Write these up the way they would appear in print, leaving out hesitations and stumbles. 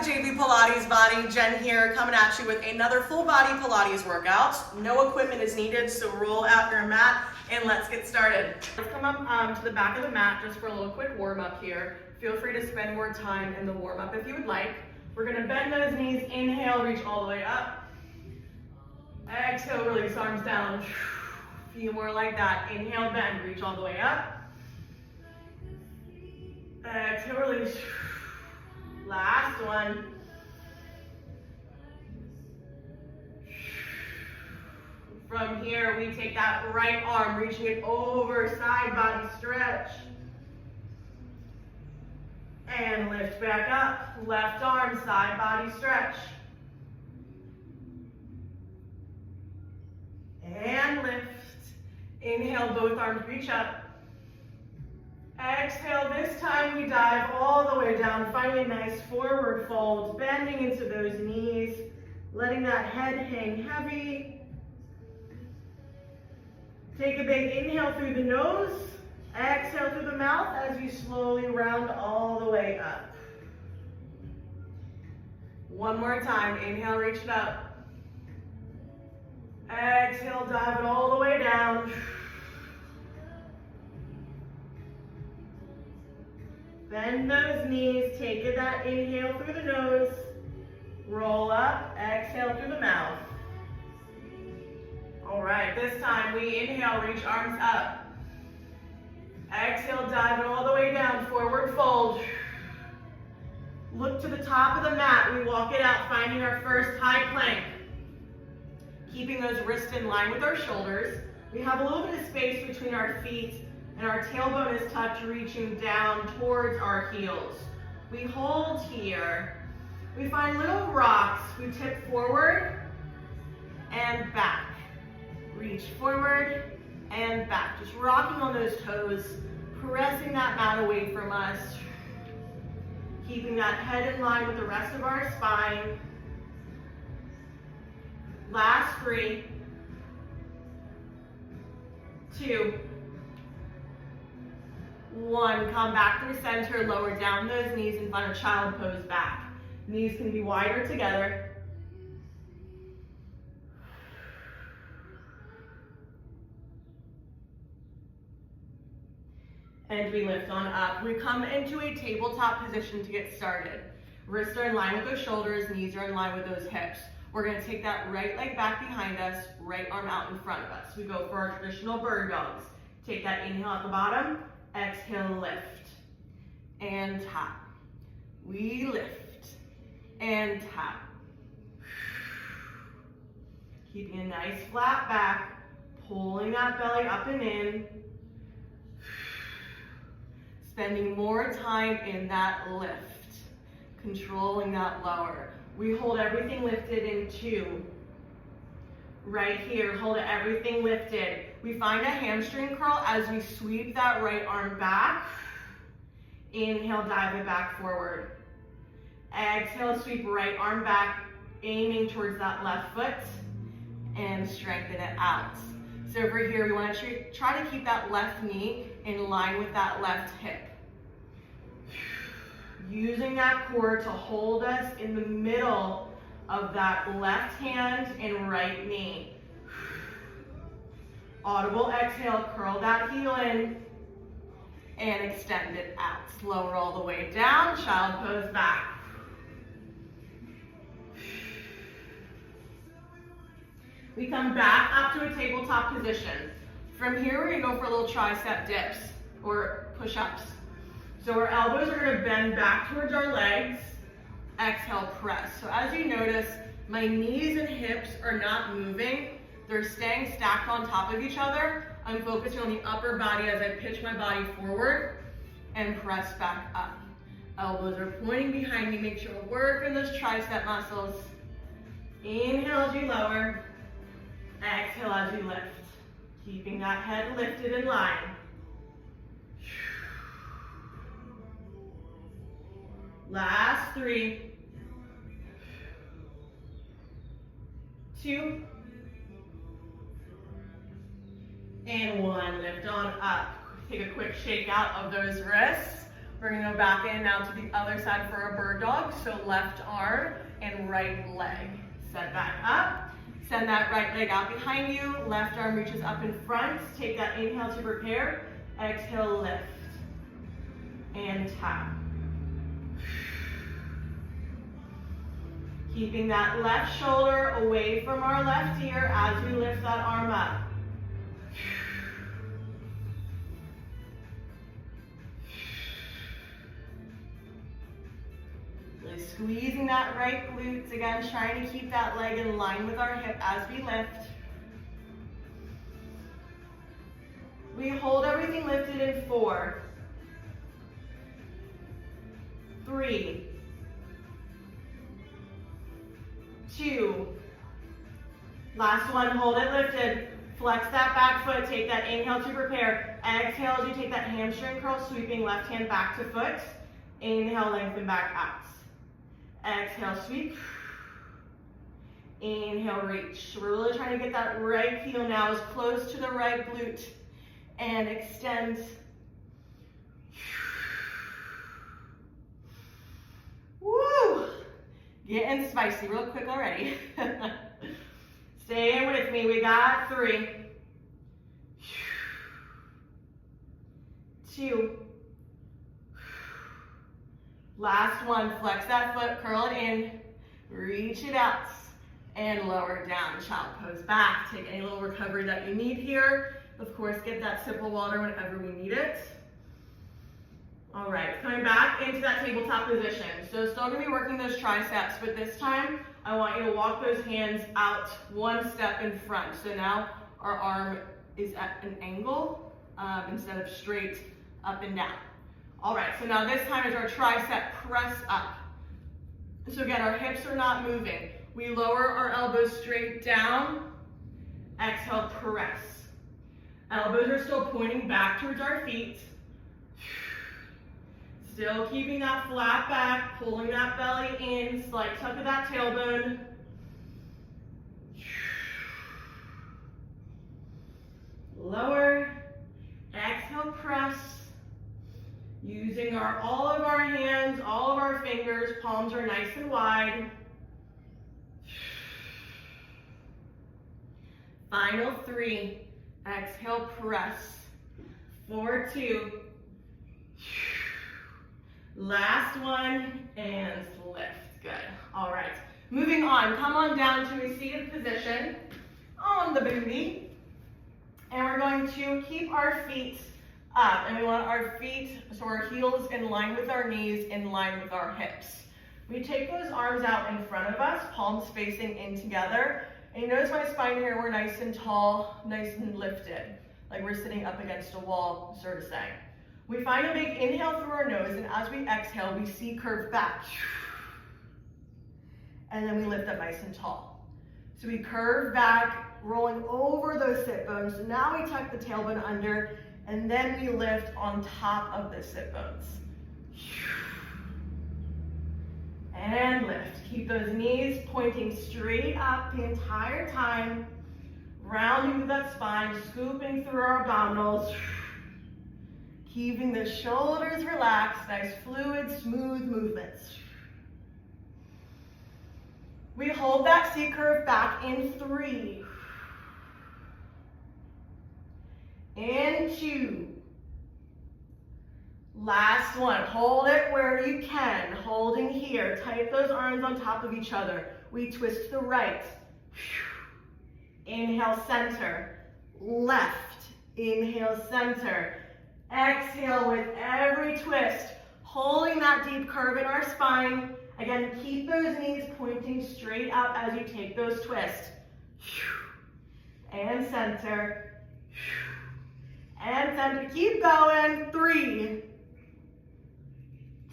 back to JV Pilates Body. Jen here, coming at you with another full body Pilates workout. No equipment is needed, so roll out your mat and let's get started. Let's come up to the back of the mat just for a little quick warm up here. Feel free to spend more time in the warm up if you would like. We're gonna bend those knees, inhale, reach all the way up. Exhale, release arms down. A few more like that. Inhale, bend, reach all the way up. Exhale, release. Last one. From here, we take that right arm, reaching it over, side body stretch. And lift back up. Left arm, side body stretch. And lift. Inhale, both arms reach up. Exhale, this time we dive all the way down, finding a nice forward fold, bending into those knees, letting that head hang heavy. Take a big inhale through the nose, exhale through the mouth as you slowly round all the way up. One more time, inhale, reach it up. Exhale, dive it all the way down. Bend those knees, take that inhale through the nose, roll up, exhale through the mouth. All right, this time we inhale, reach arms up. Exhale, dive it all the way down, forward fold. Look to the top of the mat, we walk it out, finding our first high plank. Keeping those wrists in line with our shoulders. We have a little bit of space between our feet and our tailbone is tucked, reaching down towards our heels. We hold here. We find little rocks. We tip forward and back. Reach forward and back. Just rocking on those toes, pressing that mat away from us. Keeping that head in line with the rest of our spine. Last 3, 2, 1, come back through center, lower down those knees and find a child pose back. Knees can be wider together. And we lift on up. We come into a tabletop position to get started. Wrists are in line with those shoulders, knees are in line with those hips. We're gonna take that right leg back behind us, right arm out in front of us. We go for our traditional bird dogs. Take that inhale at the bottom, exhale, lift, and tap. We lift, and tap. Keeping a nice flat back, pulling that belly up and in. Spending more time in that lift, controlling that lower. We hold everything lifted in 2. Right here, hold everything lifted. We find a hamstring curl as we sweep that right arm back. Inhale, dive it back forward. Exhale, sweep right arm back, aiming towards that left foot, and strengthen it out. So over here, we want to try to keep that left knee in line with that left hip. Using that core to hold us in the middle of that left hand and right knee. Audible exhale, curl that heel in and extend it out. Lower all the way down, child pose back. We come back up to a tabletop position. From here, we're gonna go for a little tricep dips or push-ups. So our elbows are gonna bend back towards our legs. Exhale, press. So as you notice, my knees and hips are not moving. They're staying stacked on top of each other. I'm focusing on the upper body as I pitch my body forward and press back up. Elbows are pointing behind me. Make sure we're working those tricep muscles. Inhale as you lower. Exhale as you lift. Keeping that head lifted in line. Last 3, 2, and 1. Lift on up. Take a quick shake out of those wrists. We're gonna go back in now to the other side for a bird dog. So left arm and right leg. Set back up. Send that right leg out behind you. Left arm reaches up in front. Take that inhale to prepare. Exhale, lift. And tap. Keeping that left shoulder away from our left ear as we lift that arm up. Really squeezing that right glutes. Again, trying to keep that leg in line with our hip as we lift. We hold everything lifted in 4, 3, 2, last one, hold it lifted. Flex that back foot, take that inhale to prepare. Exhale as you take that hamstring curl, sweeping left hand back to foot. Inhale, lengthen back out. Exhale, sweep. Inhale, reach. So we're really trying to get that right heel now as close to the right glute. And extend. Woo! Getting spicy real quick already. Stay with me. We got 3, 2. Last one. Flex that foot, curl it in, reach it out, and lower it down. Child pose back. Take any little recovery that you need here. Of course, get that sip of water whenever we need it. All right, coming back into that tabletop position. So still gonna be working those triceps, but this time I want you to walk those hands out 1 step in front. So now our arm is at an angle instead of straight up and down. All right, so now this time is our tricep press up. So again, our hips are not moving. We lower our elbows straight down. Exhale, press. Elbows are still pointing back towards our feet. Still keeping that flat back, pulling that belly in, slight tuck of that tailbone. Lower. Exhale, press. Using all of our hands, all of our fingers, palms are nice and wide. Final 3. Exhale, press. 4, 2. Last one, and lift. Good. All right. Moving on. Come on down to a seated position on the booty. And we're going to keep our feet up. And we want our feet, so our heels in line with our knees, in line with our hips. We take those arms out in front of us, palms facing in together. And you notice my spine here, we're nice and tall, nice and lifted, like we're sitting up against a wall, so to say. We find a big inhale through our nose, and as we exhale, we see curve back. And then we lift up nice and tall. So we curve back, rolling over those sit bones. So now we tuck the tailbone under, and then we lift on top of the sit bones. And lift. Keep those knees pointing straight up the entire time. Rounding through that spine, scooping through our abdominals. Keeping the shoulders relaxed, nice fluid, smooth movements. We hold that C curve back in 3. In 2. Last one, hold it where you can, holding here. Tight those arms on top of each other. We twist to the right. Inhale, center. Left. Inhale, center. Exhale with every twist, holding that deep curve in our spine. Again, keep those knees pointing straight up as you take those twists. And center. And center. Keep going. 3,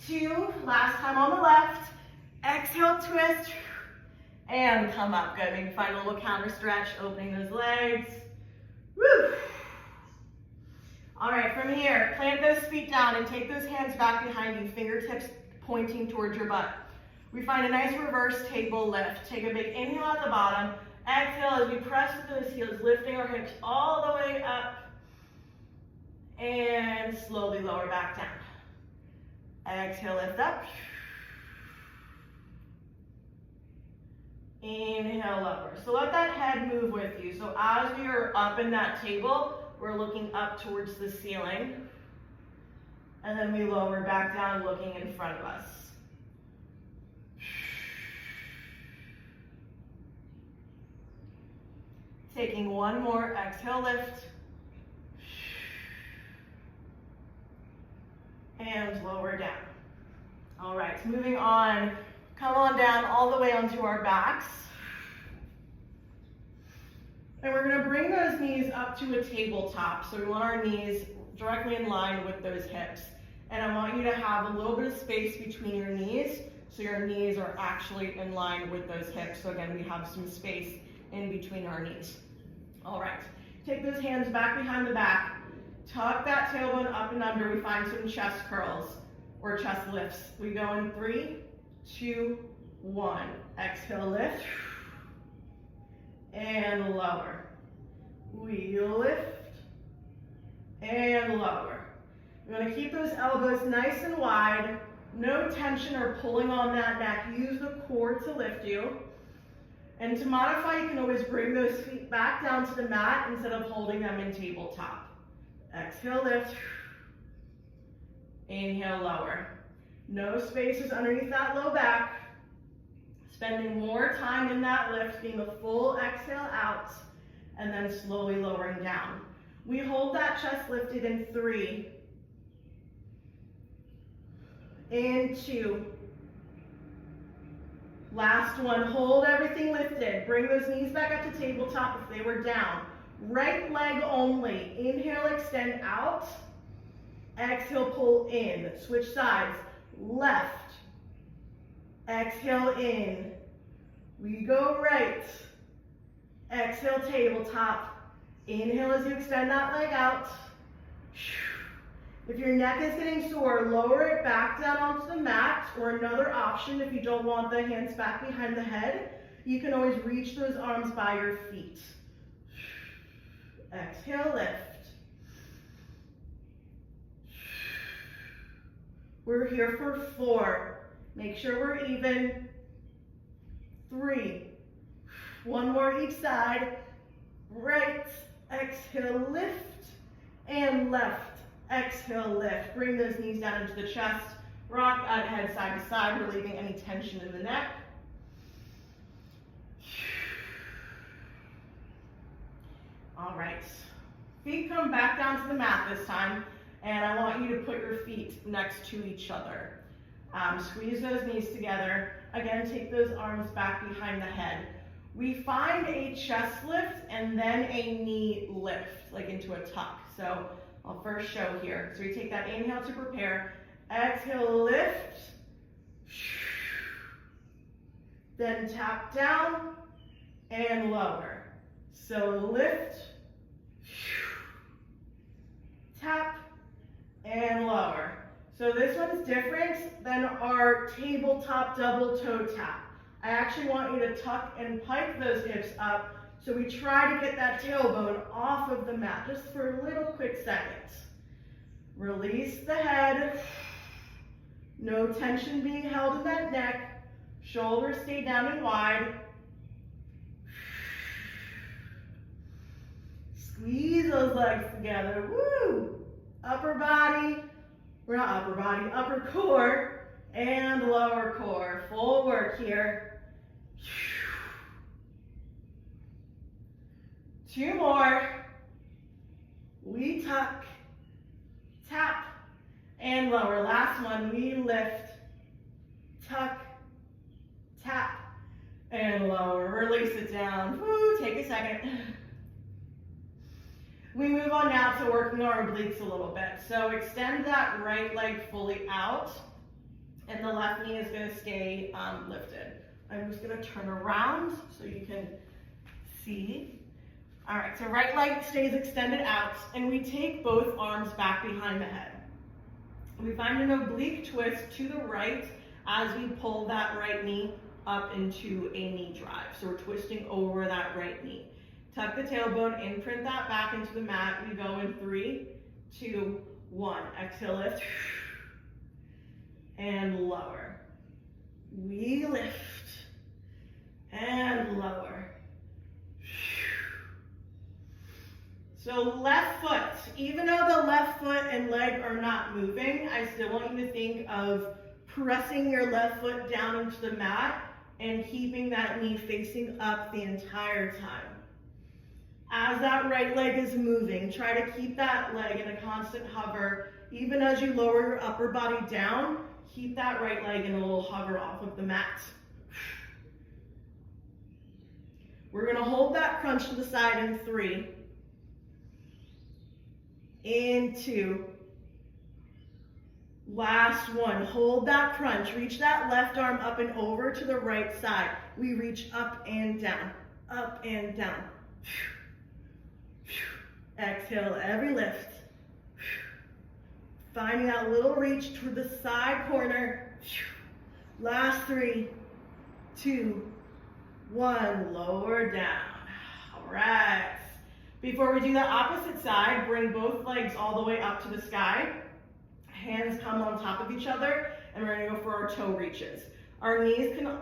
2. Last time on the left. Exhale, twist. And come up. Good. Maybe find a little counter stretch, opening those legs. Woo! All right, from here, plant those feet down and take those hands back behind you, fingertips pointing towards your butt. We find a nice reverse table lift. Take a big inhale at the bottom. Exhale as we press with those heels, lifting our hips all the way up. And slowly lower back down. Exhale, lift up. Inhale, lower. So let that head move with you. So as we are up in that table, we're looking up towards the ceiling. And then we lower back down, looking in front of us. Taking one more, exhale, lift. And lower down. All right, moving on. Come on down all the way onto our backs. And we're gonna bring those knees up to a tabletop. So we want our knees directly in line with those hips. And I want you to have a little bit of space between your knees, so your knees are actually in line with those hips. So again, we have some space in between our knees. All right, take those hands back behind the back. Tuck that tailbone up and under. We find some chest curls or chest lifts. We go in 3, 2, 1. Exhale, lift. And lower. We lift and lower. We're going to keep those elbows nice and wide. No tension or pulling on that neck. Use the core to lift you. And to modify, you can always bring those feet back down to the mat instead of holding them in tabletop. Exhale, lift. Inhale, lower. No spaces underneath that low back. Spending more time in that lift, being a full exhale out, and then slowly lowering down. We hold that chest lifted in 3, in 2. Last one, hold everything lifted. Bring those knees back up to tabletop if they were down. Right leg only. Inhale, extend out. Exhale, pull in. Switch sides. Left. Exhale, in. We go right. Exhale, tabletop. Inhale as you extend that leg out. If your neck is getting sore, lower it back down onto the mat, or another option, if you don't want the hands back behind the head, you can always reach those arms by your feet. Exhale, lift. We're here for 4. Make sure we're even. 3. One more each side. Right. Exhale, lift. And left. Exhale, lift. Bring those knees down into the chest. Rock that head side to side, relieving any tension in the neck. All right. Feet come back down to the mat this time, and I want you to put your feet next to each other. Squeeze those knees together. Again, take those arms back behind the head. We find a chest lift and then a knee lift, like into a tuck. So I'll first show here. So we take that inhale to prepare. Exhale, lift. Then tap down and lower. So lift, tap, and lower. So this one's different than our tabletop double toe tap. I actually want you to tuck and pike those hips up, so we try to get that tailbone off of the mat just for a little quick second. Release the head. No tension being held in that neck. Shoulders stay down and wide. Squeeze those legs together. Woo! Upper body. We're not upper body, upper core and lower core. Full work here. 2 more. We tuck, tap, and lower. Last one, we lift, tuck, tap, and lower. Release it down. Woo, take a second. We move on now to working our obliques a little bit. So extend that right leg fully out, and the left knee is going to stay lifted. I'm just going to turn around so you can see. All right, so right leg stays extended out, and we take both arms back behind the head. We find an oblique twist to the right as we pull that right knee up into a knee drive. So we're twisting over that right knee. Tuck the tailbone, imprint that back into the mat. We go in 3, 2, 1. Exhale, lift. and lower. We lift and lower. So left foot, even though the left foot and leg are not moving, I still want you to think of pressing your left foot down into the mat and keeping that knee facing up the entire time. As that right leg is moving, try to keep that leg in a constant hover. Even as you lower your upper body down, keep that right leg in a little hover off of the mat. We're gonna hold that crunch to the side in 3, in 2, last 1. Hold that crunch, reach that left arm up and over to the right side. We reach up and down, up and down. Exhale every lift. Finding that little reach toward the side corner. Last 3, 2, 1, lower down. All right. Before we do the opposite side, bring both legs all the way up to the sky. Hands come on top of each other, and we're gonna go for our toe reaches. Our knees can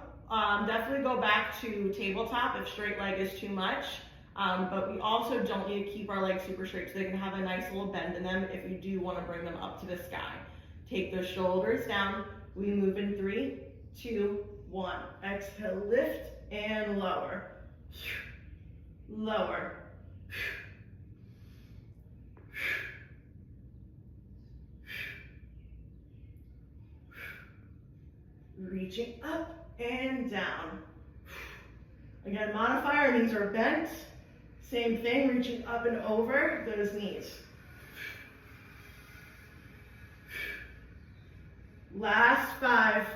definitely go back to tabletop if straight leg is too much. But we also don't need to keep our legs super straight, so they can have a nice little bend in them if you do want to bring them up to the sky. Take those shoulders down. We move in 3, 2, 1. Exhale, lift and lower. Lower. Reaching up and down. Again, modifier, knees are bent. Same thing, reaching up and over those knees. Last 5,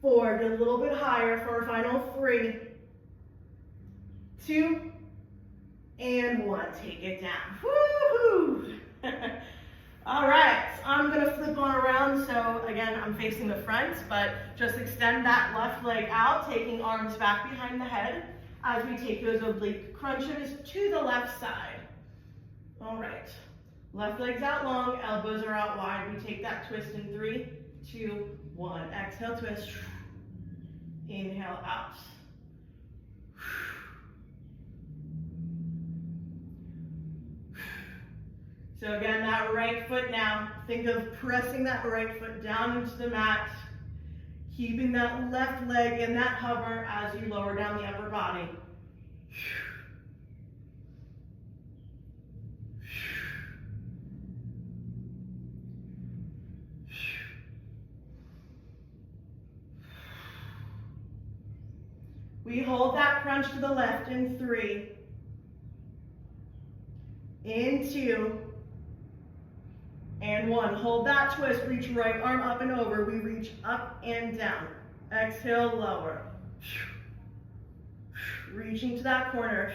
4, get a little bit higher for our final 3, 2, and 1. Take it down. Woo-hoo! All right, I'm gonna flip on around. So again, I'm facing the front, but just extend that left leg out, taking arms back behind the head as we take those oblique crunches to the left side. All right, left leg's out long, elbows are out wide. We take that twist in 3, 2, 1. Exhale, twist. Inhale, out. So again, that right foot now, think of pressing that right foot down into the mat, keeping that left leg in that hover as you lower down the upper body. We hold that crunch to the left in 3, in 2, and 1. Hold that twist, reach right arm up and over. We reach up and down. Exhale, lower. Reaching to that corner.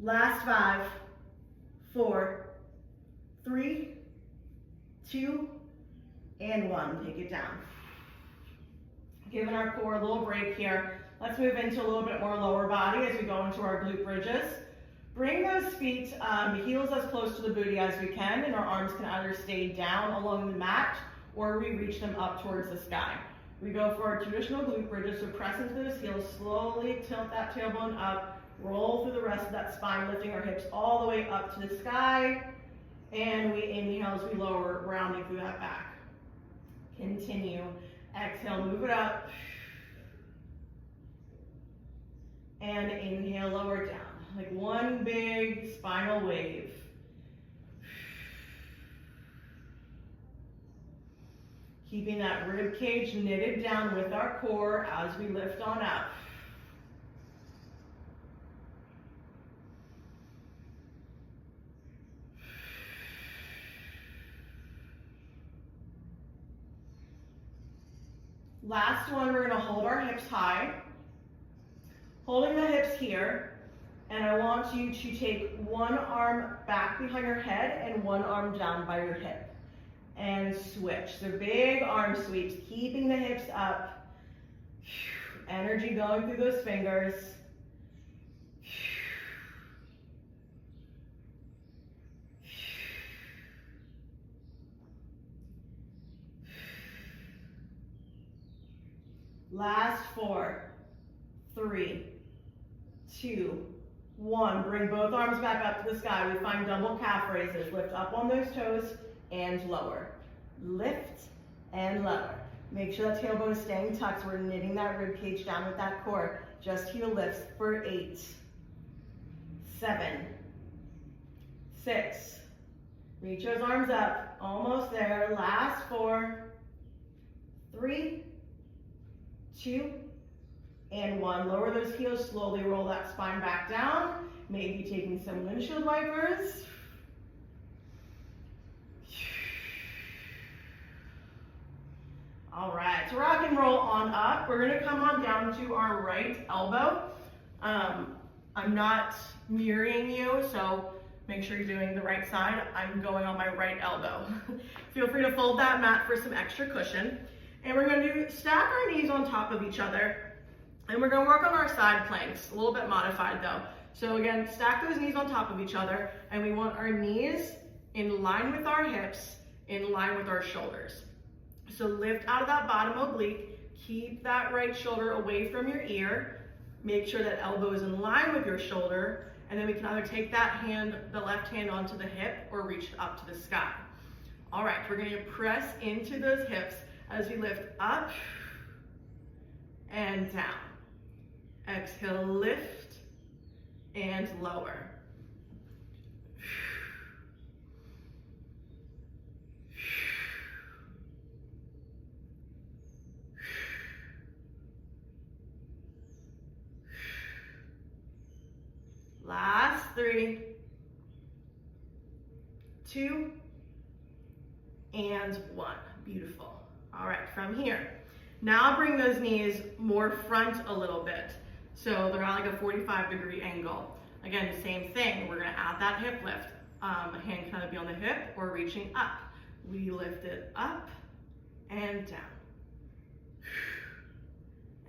Last 5, 4, 3, 2, and 1. Take it down. Giving our core a little break here. Let's move into a little bit more lower body as we go into our glute bridges. Bring those feet, heels as close to the booty as we can, and our arms can either stay down along the mat or we reach them up towards the sky. We go for our traditional glute bridges, so press into those heels, slowly tilt that tailbone up, roll through the rest of that spine, lifting our hips all the way up to the sky, and we inhale as we lower, rounding through that back. Continue. Exhale, move it up. And inhale, lower down. Like one big spinal wave. Keeping that rib cage knitted down with our core as we lift on up. Last one, we're gonna hold our hips high. Holding the hips here, and I want you to take one arm back behind your head and one arm down by your hip. And switch. So big arm sweeps, keeping the hips up. Energy going through those fingers. Last 4, 3, 2, 1. Bring both arms back up to the sky. We find double calf raises. Lift up on those toes and lower. Lift and lower. Make sure that tailbone is staying tucked. We're knitting that rib cage down with that core. Just heel lifts for 8, 7, 6. Reach those arms up. Almost there. Last 4, 3, 2, and 1. Lower those heels. Slowly roll that spine back down. Maybe taking some windshield wipers. All right, so rock and roll on up. We're gonna come on down to our right elbow. I'm not mirroring you, so make sure you're doing the right side. I'm going on my right elbow. Feel free to fold that mat for some extra cushion. And we're gonna stack our knees on top of each other. And we're gonna work on our side planks, a little bit modified though. So again, stack those knees on top of each other, and we want our knees in line with our hips, in line with our shoulders. So lift out of that bottom oblique, keep that right shoulder away from your ear, make sure that elbow is in line with your shoulder, and then we can either take that hand, the left hand onto the hip, or reach up to the sky. All right, we're gonna press into those hips as we lift up and down. Exhale, lift and lower. Last 3, 2, and 1. Beautiful. All right, from here, now bring those knees more front a little bit. So they're at like a 45-degree angle. Again, same thing. We're gonna add that hip lift. Hand can either be on the hip or reaching up. We lift it up and down.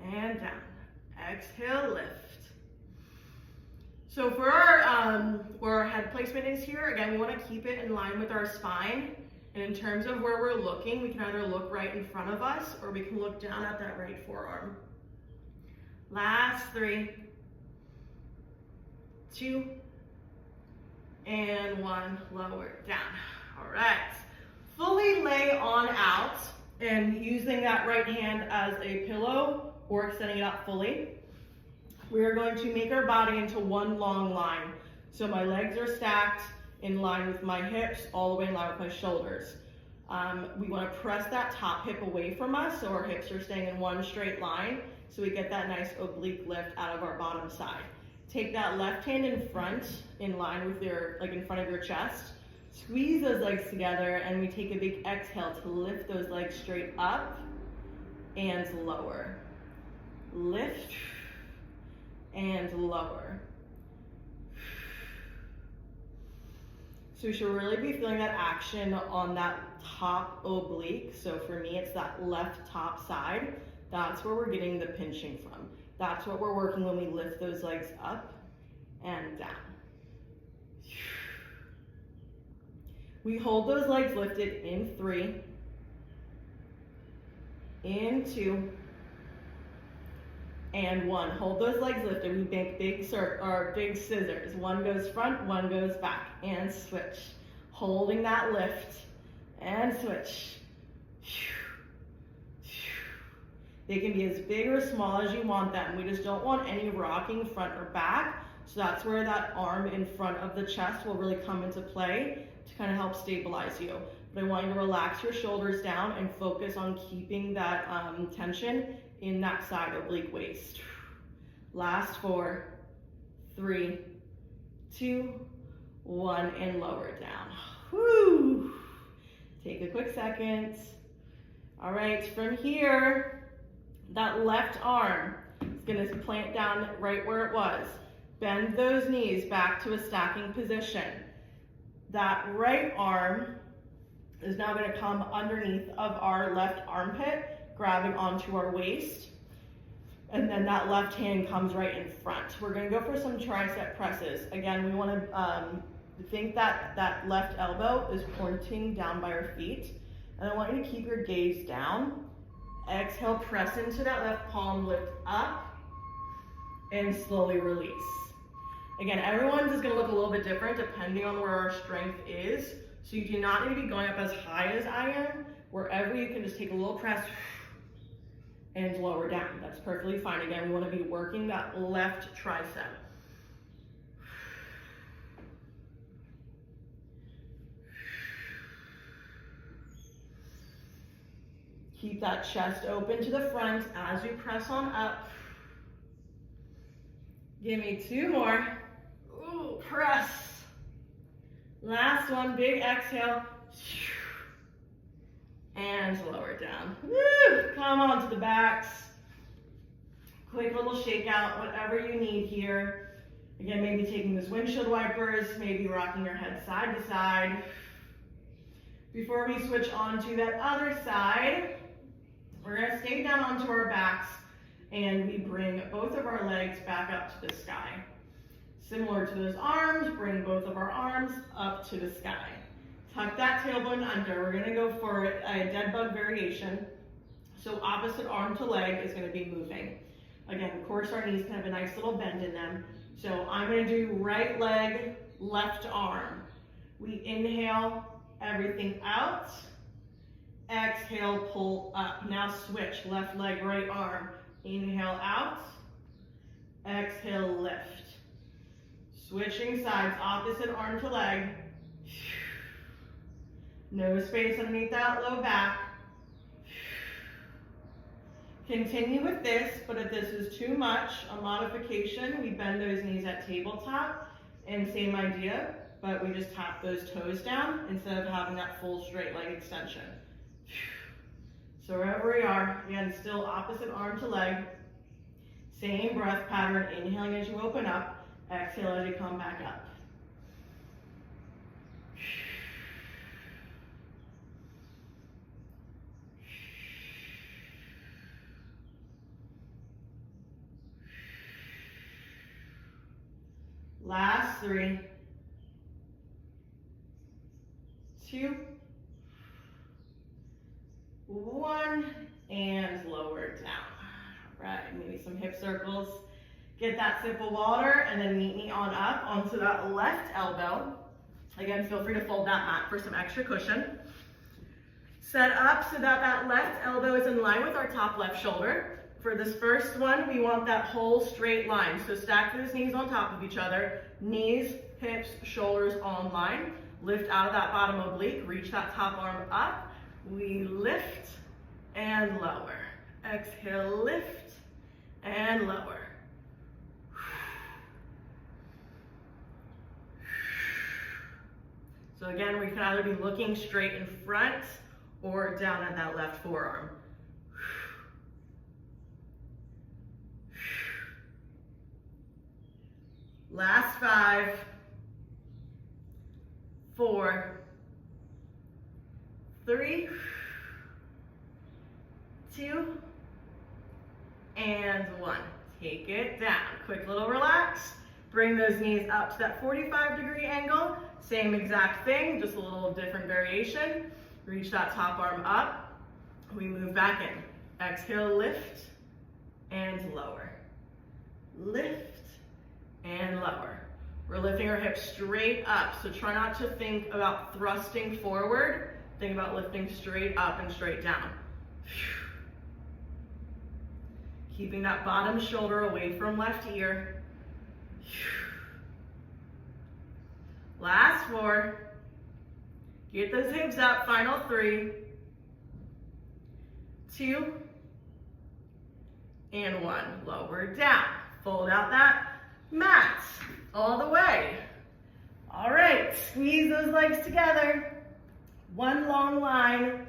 And down. Exhale, lift. So for where our head placement is here, again, we want to keep it in line with our spine. And in terms of where we're looking, we can either look right in front of us or we can look down at that right forearm. Last 3, 2, and 1. Lower down. All right. Fully lay on out and using that right hand as a pillow or extending it out fully. We are going to make our body into one long line. So my legs are stacked in line with my hips, all the way in line with my shoulders. We want to press that top hip away from us so our hips are staying in one straight line so we get that nice oblique lift out of our bottom side. Take that left hand in front, in line with your, like in front of your chest. Squeeze those legs together and we take a big exhale to lift those legs straight up and lower. Lift and lower. So we should really be feeling that action on that top oblique. So for me, it's that left top side. That's where we're getting the pinching from. That's what we're working when we lift those legs up and down. We hold those legs lifted in 3, in 2, and 1. Hold those legs lifted. We make big scissors. One goes front, one goes back, and switch. Holding that lift, and switch. They can be as big or small as you want them. We just don't want any rocking front or back. So that's where that arm in front of the chest will really come into play to kind of help stabilize you. But I want you to relax your shoulders down and focus on keeping that tension in that side oblique waist. Last 4, 3, 2, 1, and lower down. Whew. Take a quick second. All right, from here, that left arm is gonna plant down right where it was. Bend those knees back to a stacking position. That right arm is now gonna come underneath of our left armpit, grabbing onto our waist. And then that left hand comes right in front. We're gonna go for some tricep presses. Again, we wanna think that that left elbow is pointing down by our feet. And I want you to keep your gaze down Exhale, press into that left palm, lift up, and slowly release. Again, everyone's is gonna look a little bit different depending on where our strength is. So you do not need to be going up as high as I am. Wherever you can just take a little press and lower down. That's perfectly fine. Again, we wanna be working that left tricep. Keep that chest open to the front as you press on up. Give me 2 more. Ooh, press. Last one, big exhale. And lower down. Woo! Come on to the backs. Quick little shakeout, whatever you need here. Again, maybe taking those windshield wipers, maybe rocking your head side to side. Before we switch on to that other side, we're gonna stay down onto our backs and we bring both of our legs back up to the sky. Similar to those arms, bring both of our arms up to the sky. Tuck that tailbone under. We're gonna go for a dead bug variation. So opposite arm to leg is gonna be moving. Again, of course, our knees can have a nice little bend in them. So I'm gonna do right leg, left arm. We inhale everything out. Exhale, pull up. Now switch, left leg, right arm. Inhale out. Exhale, lift. Switching sides, opposite arm to leg. No space underneath that low back. Continue with this, but if this is too much, a modification, we bend those knees at tabletop, and same idea, but we just tap those toes down instead of having that full straight leg extension. So wherever we are, again, still opposite arm to leg. Same breath pattern, inhaling as you open up, exhale as you come back up. Last 3, 2, 1, and lower down. All right, maybe some hip circles. Get that sip of water and then meet me on up onto that left elbow. Again, feel free to fold that mat for some extra cushion. Set up so that that left elbow is in line with our top left shoulder. For this first one, we want that whole straight line. So stack those knees on top of each other. Knees, hips, shoulders all in line. Lift out of that bottom oblique. Reach that top arm up. We lift and lower. Exhale, lift and lower. So again, we can either be looking straight in front or down at that left forearm. Last 5, 4, 3, 2, and 1. Take it down. Quick little relax. Bring those knees up to that 45-degree angle. Same exact thing, just a little different variation. Reach that top arm up. We move back in. Exhale, lift and lower. Lift and lower. We're lifting our hips straight up, so try not to think about thrusting forward. Think about lifting straight up and straight down. Keeping that bottom shoulder away from left ear. Last 4. Get those hips up, final 3, 2, and 1. Lower down. Fold out that mat all the way. All right, squeeze those legs together. One long line.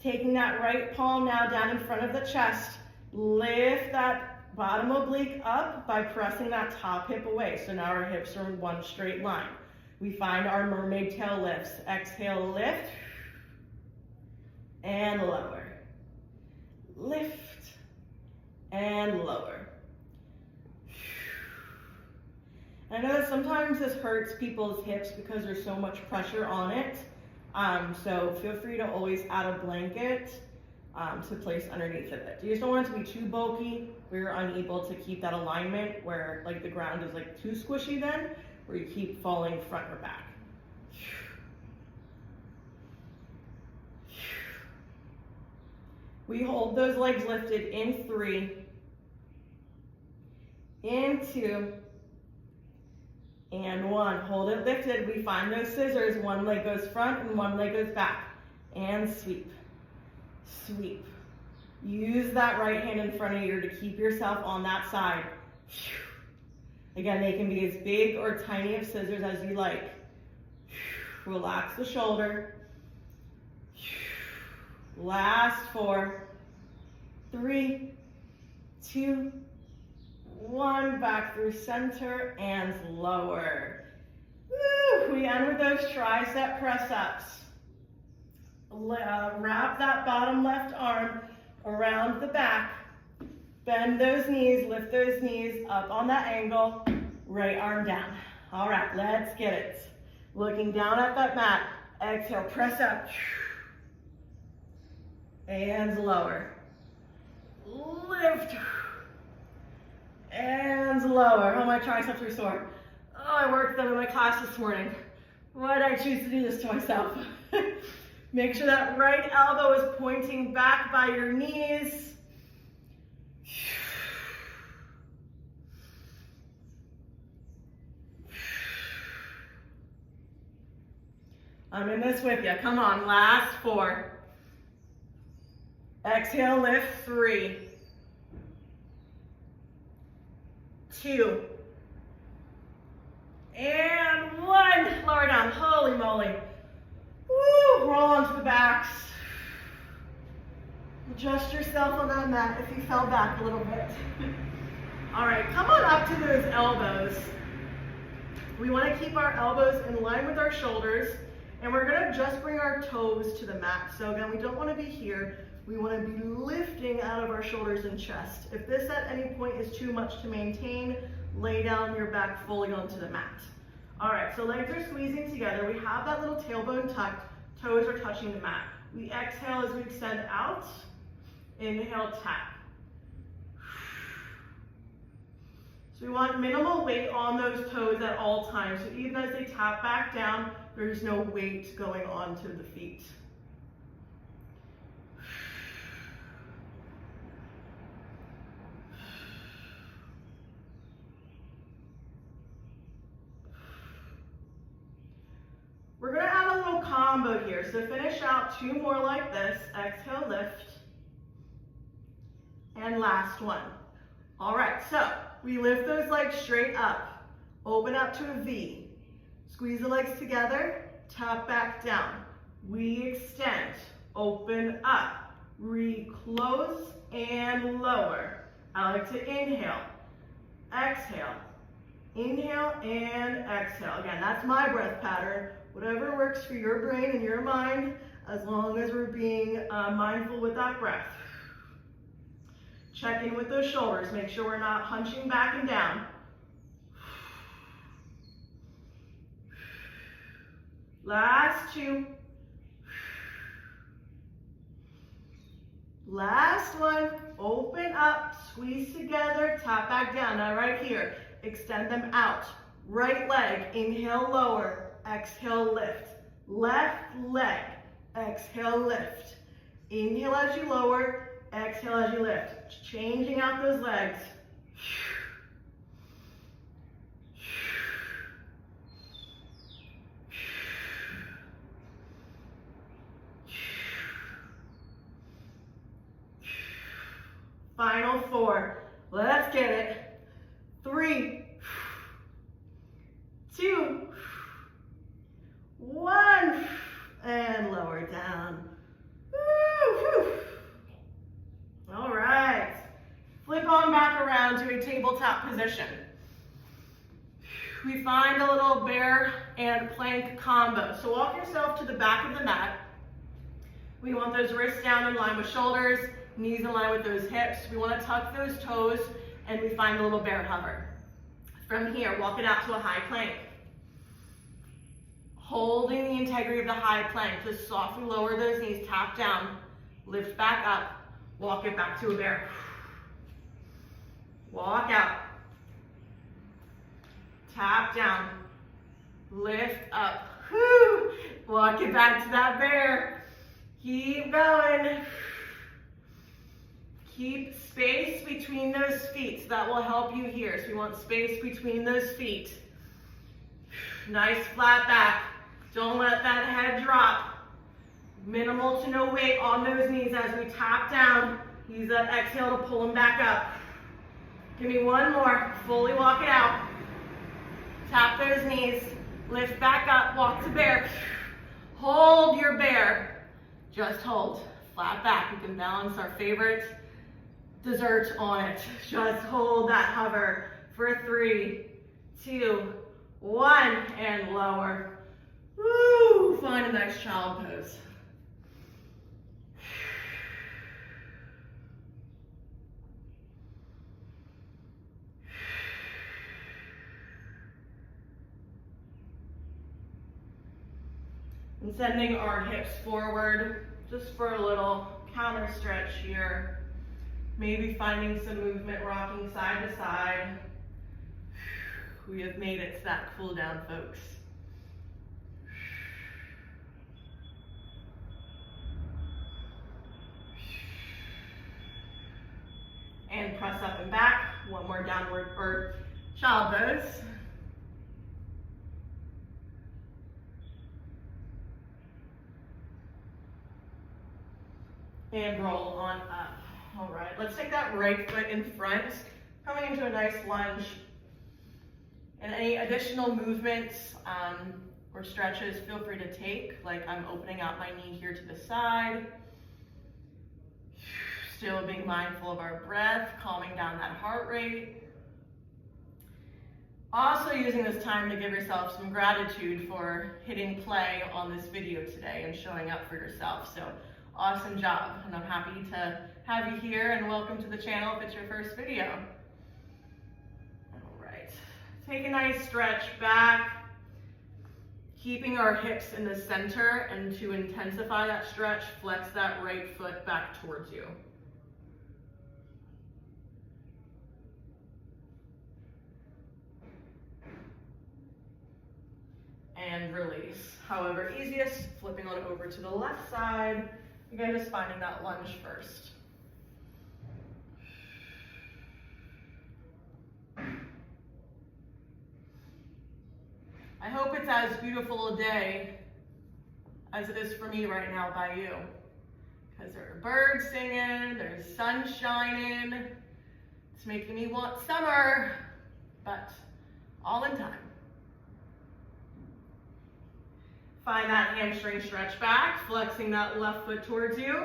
Taking that right palm now down in front of the chest. Lift that bottom oblique up by pressing that top hip away. So now our hips are in one straight line. We find our mermaid tail lifts. Exhale, lift and lower. Lift and lower. I know that sometimes this hurts people's hips because there's so much pressure on it. So feel free to always add a blanket to place underneath of it. You just don't want it to be too bulky where you're unable to keep that alignment where like the ground is like too squishy then, where you keep falling front or back. We hold those legs lifted in 3, in 2, and 1. Hold it lifted. We find those scissors. One leg goes front and one leg goes back. And sweep, sweep. Use that right hand in front of you to keep yourself on that side. Again, they can be as big or tiny of scissors as you like. Relax the shoulder. Last 4, 3, 2, 1. Back through center and lower. Woo! We end with those tricep press-ups. Wrap that bottom left arm around the back. Bend those knees, lift those knees up on that angle. Right arm down. All right, let's get it. Looking down at that mat. Exhale, press up. And lower. Lift. And lower. Oh, my triceps are sore. Oh, I worked them in my class this morning. Why did I choose to do this to myself? Make sure that right elbow is pointing back by your knees. I'm in this with you. Come on, last 4. Exhale, lift. 3, 2, and 1. Lower down. Holy moly. Woo, roll onto the backs. Adjust yourself on that mat if you fell back a little bit. All right, come on up to those elbows. We want to keep our elbows in line with our shoulders, and we're going to just bring our toes to the mat. So again, we don't want to be here. We want to be lifting out of our shoulders and chest. If this at any point is too much to maintain, lay down your back fully onto the mat. All right, so legs are squeezing together. We have that little tailbone tucked. Toes are touching the mat. We exhale as we extend out. Inhale, tap. So we want minimal weight on those toes at all times. So even as they tap back down, there's no weight going onto the feet. We're going to add a little combo here. So finish out 2 more like this. Exhale, lift. And last 1. All right, so we lift those legs straight up. Open up to a V. Squeeze the legs together. Tap back down. We extend. Open up. Reclose and lower. I like to inhale. Exhale. Inhale and exhale. Again, that's my breath pattern. Whatever works for your brain and your mind, as long as we're being mindful with that breath. Check in with those shoulders. Make sure we're not hunching back and down. Last 2. Last 1. Open up, squeeze together, tap back down. Now right here, extend them out. Right leg, inhale, lower. Exhale, lift. Left leg, exhale, lift. Inhale as you lower, exhale as you lift. Changing out those legs. Final 4. Let's get it. 3, 2, 1, and lower down. Woo-hoo. All right. Flip on back around to a tabletop position. We find a little bear and plank combo. So walk yourself to the back of the mat. We want those wrists down in line with shoulders, knees in line with those hips. We want to tuck those toes, and we find a little bear hover. From here, walk it out to a high plank. Holding the integrity of the high plank, just softly lower those knees, tap down. Lift back up, walk it back to a bear. Walk out. Tap down. Lift up. Whew. Walk it back to that bear. Keep going. Keep space between those feet. So that will help you here. So you want space between those feet. Nice flat back. Don't let that head drop. Minimal to no weight on those knees as we tap down. Use that exhale to pull them back up. Give me one more. Fully walk it out. Tap those knees. Lift back up. Walk to bear. Hold your bear. Just hold. Flat back. We can balance our favorite dessert on it. Just hold that hover for 3, 2, 1, and lower. Woo! Find a nice child pose. And sending our hips forward just for a little counter stretch here. Maybe finding some movement, rocking side to side. We have made it to that cool down, folks. And press up and back. One more downward or child pose. And roll on up. All right, let's take that right foot in front, coming into a nice lunge. And any additional movements or stretches, feel free to take, like I'm opening out my knee here to the side. Still being mindful of our breath, calming down that heart rate. Also using this time to give yourself some gratitude for hitting play on this video today and showing up for yourself. So awesome job, and I'm happy to have you here, and welcome to the channel if it's your first video. All right, take a nice stretch back, keeping our hips in the center, and to intensify that stretch, flex that right foot back towards you. And release. However easiest, flipping on over to the left side. Again, just finding that lunge first. I hope it's as beautiful a day as it is for me right now by you. Because there are birds singing, there's sun shining. It's making me want summer, but all in time. Find that hamstring stretch back, flexing that left foot towards you.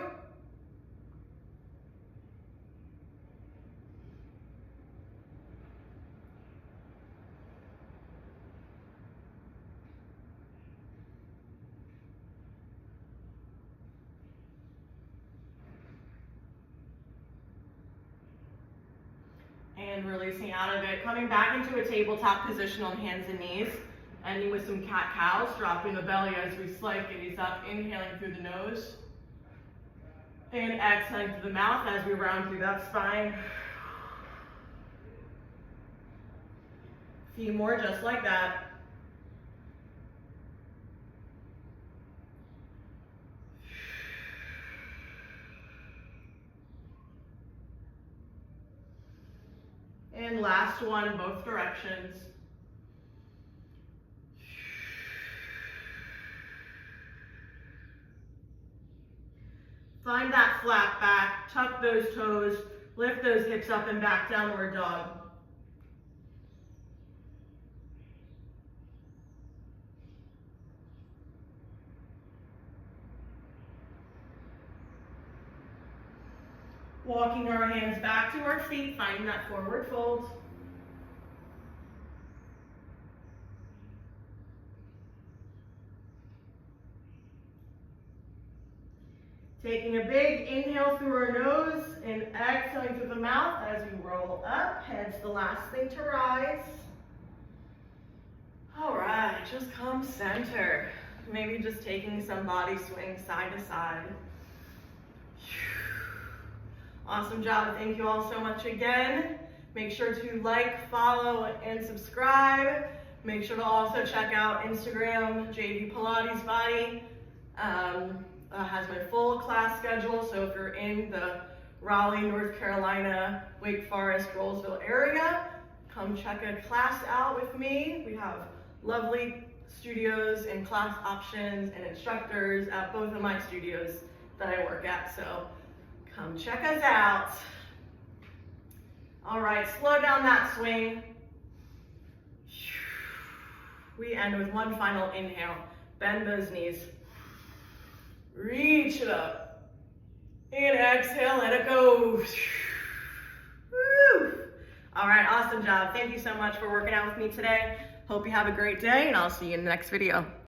And releasing out of it, coming back into a tabletop position on hands and knees. Ending with some cat-cows, dropping the belly as we slide gaze up, inhaling through the nose. And exhaling through the mouth as we round through that spine. A few more just like that. And last one, both directions. Find that flat back, tuck those toes, lift those hips up and back, downward dog. Walking our hands back to our feet, finding that forward fold. Taking a big inhale through our nose and exhaling through the mouth as we roll up. Head's the last thing to rise. All right, just come center. Maybe just taking some body swing side to side. Awesome job. Thank you all so much again. Make sure to like, follow, and subscribe. Make sure to also check out Instagram, JV Pilates Body. Has my full class schedule, so if you're in the Raleigh, North Carolina, Wake Forest, Rollsville area, come check a class out with me. We have lovely studios and class options and instructors at both of my studios that I work at, so come check us out. All right, slow down that swing. We end with one final inhale. Bend those knees. Reach it up. And exhale, let it go. Woo. All right, awesome job. Thank you so much for working out with me today. Hope you have a great day, and I'll see you in the next video.